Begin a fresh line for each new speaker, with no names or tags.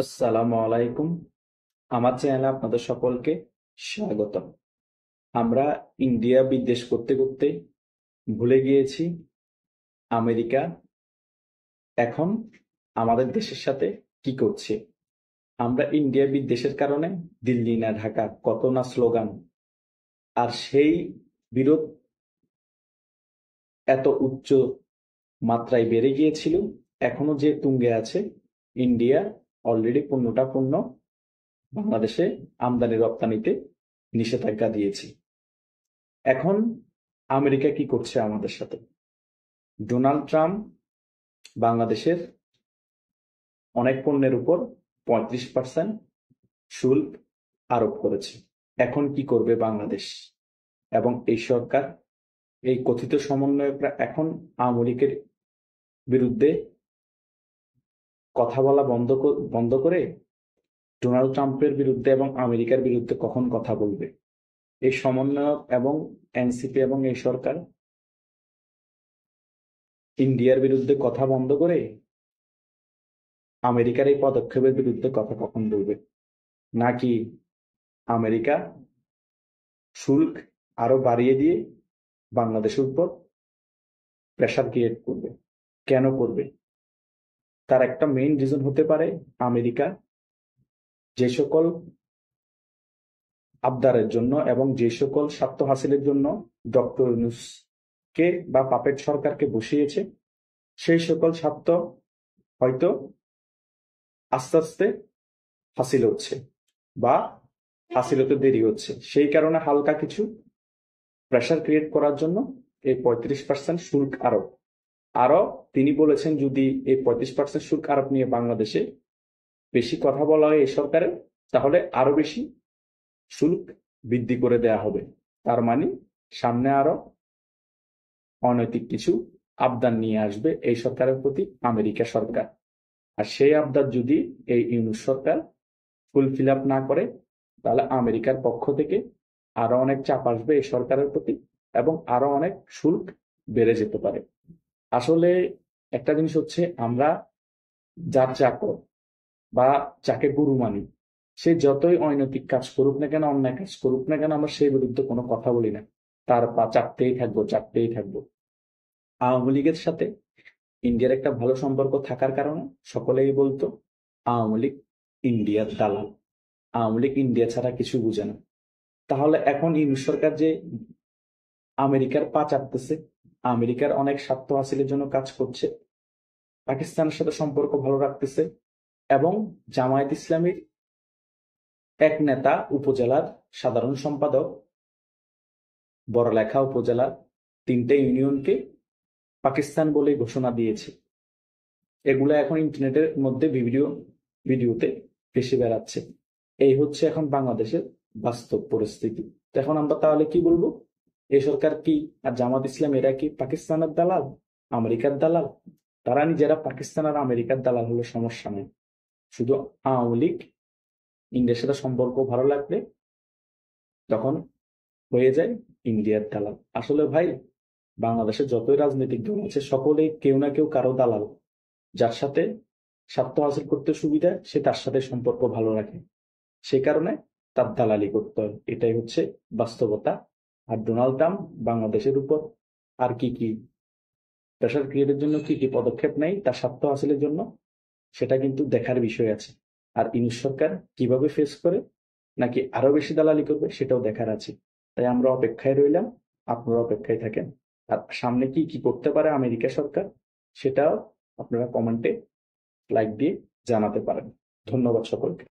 আসসালামু আলাইকুম। আমার চ্যানেলে আপনাদের সকলকে স্বাগতম। আমরা ইন্ডিয়া বিদ্বেষ করতে করতে ভুলে গিয়েছি আমেরিকা এখন আমাদের দেশের সাথে কি করছে। আমরা ইন্ডিয়া বিদ্বেষের কারণে দিল্লি না ঢাকা কত না স্লোগান, আর সেই বিরোধ এত উচ্চ মাত্রায় বেড়ে গিয়েছিল, এখনো যে তুঙ্গে আছে। ইন্ডিয়া অলরেডি 15টা পণ্য বাংলাদেশে আমদানি রপ্তানিতে নিষেধাজ্ঞা দিয়েছে। এখন আমেরিকা কি করছে আমাদের সাথে? ডোনাল্ড ট্রাম্প বাংলাদেশের অনেক পণ্যের উপর 35% শুল্ক আরোপ করেছে। এখন কি করবে বাংলাদেশ এবং এই সরকার? এই কথিত সমন্বয়করা এখন আওয়ামী লীগের বিরুদ্ধে কথা বলা বন্ধ করে ডোনাল্ড ট্রাম্পের বিরুদ্ধে এবং আমেরিকার বিরুদ্ধে কখন কথা বলবে? এই সমন্বয়ক এবং এনসিপি এবং এই সরকার ইন্ডিয়ার বিরুদ্ধে কথা বন্ধ করে আমেরিকার এই পদক্ষেপের বিরুদ্ধে কথা কখন বলবে? নাকি আমেরিকা শুল্ক আরো বাড়িয়ে দিয়ে বাংলাদেশের উপর প্রেসার ক্রিয়েট করবে? কেন করবে? তার একটা মেইন রিজন হতে পারে আমেরিকা যে সকল আবদারের জন্য এবং যে সকল স্বার্থ হাসিলের জন্য ডক্টর ইউনূসকে বা পাপেট সরকারকে বসিয়েছে, সেই সকল স্বার্থ হয়তো আস্তে আস্তে হাসিল হচ্ছে বা হাসিল হতে দেরি হচ্ছে। সেই কারণে হালকা কিছু প্রেসার ক্রিয়েট করার জন্য এই 35% শুল্ক আরোপ। আরো তিনি বলেছেন, যদি এই 35% শুল্ক আরোপ নিয়ে বাংলাদেশে বেশি কথা বলা হয় এই সরকারের, তাহলে আরো বেশি শুল্ক বৃদ্ধি করে দেয়া হবে। তার মানে সামনে আরো অনৈতিক কিছু আবদার নিয়ে আসবে এই সরকারের প্রতি আমেরিকা সরকার। আর সেই আবদার যদি এই ইউনূস সরকার ফুলফিল আপ না করে, তাহলে আমেরিকার পক্ষ থেকে আরো অনেক চাপ আসবে এই সরকারের প্রতি এবং আরো অনেক শুল্ক বেড়ে যেতে পারে। আসলে একটা জিনিস হচ্ছে, আমরা যার চাকর বা যাকে গুরু মানি, সে যতই অনৈতিক কাজ করুক না কেন, অন্যায় কাজ করুক না কেন, আমরা সেই বিরুদ্ধে কোনো কথা বলি না। তার পা চাপতেই থাকবো, চাপতেই থাকবো। আওয়ামী লীগের সাথে ইন্ডিয়ার একটা ভালো সম্পর্ক থাকার কারণে সকলেই বলতো আওয়ামী লীগ ইন্ডিয়ার দালাল, আওয়ামী লীগ ইন্ডিয়া ছাড়া কিছু বুঝে না। তাহলে এখন ইউনূস সরকার যে আমেরিকার পা চাপতেছে, আমেরিকার অনেক স্বার্থ হাসিলের জন্য কাজ করছে, পাকিস্তানের সাথে সম্পর্ক ভালো রাখতেছে এবং জামায়াত ইসলামীর এক নেতা উপজেলার সাধারণ সম্পাদক বড়লেখা উপজেলার 3টে ইউনিয়নকে পাকিস্তান বলে ঘোষণা দিয়েছে। এগুলো এখন ইন্টারনেটের মধ্যে ভিডিওতে ভেসে বেড়াচ্ছে। এই হচ্ছে এখন বাংলাদেশের বাস্তব পরিস্থিতি। তো এখন আমরা তাহলে কি বলবো? এই সরকার কি আর জামাত ইসলাম এরা কি পাকিস্তানের দালাল, আমেরিকার দালাল? তারা নিজেরা পাকিস্তান আর আমেরিকার দালাল হলে সমস্যা নেই। শুধু আওয়ামী লীগ ইন্ডিয়ার সাথে সম্পর্ক ভালো লাগলে তখন হয়ে যায় ইন্ডিয়ার দালাল। আসলে ভাই, বাংলাদেশে যতই রাজনৈতিক দল আছে সকলেই কেউ না কেউ কারো দালাল। যার সাথে স্বার্থ হাসিল করতে সুবিধা, সে তার সাথে সম্পর্ক ভালো রাখে, সে কারণে তার দালালি করতে হয়। এটাই হচ্ছে বাস্তবতা। আর ডোনাল্ড ট্রাম্প বাংলাদেশের উপর আর কি কি প্রেশার ক্রিয়েটের জন্য কি কি পদক্ষেপ নেয় তার স্বার্থ হাসিলের জন্য, সেটা কিন্তু দেখার বিষয় আছে। আর ইউনূস সরকার কিভাবে ফেস করে, নাকি আরো বেশি দালালি করবে, সেটাও দেখার আছে। তাই আমরা অপেক্ষায় রইলাম, আপনারা অপেক্ষায় থাকেন। আর সামনে কি কি করতে পারে আমেরিকা সরকার, সেটাও আপনারা কমেন্টে লাইক দিয়ে জানাতে পারেন। ধন্যবাদ সকলকে।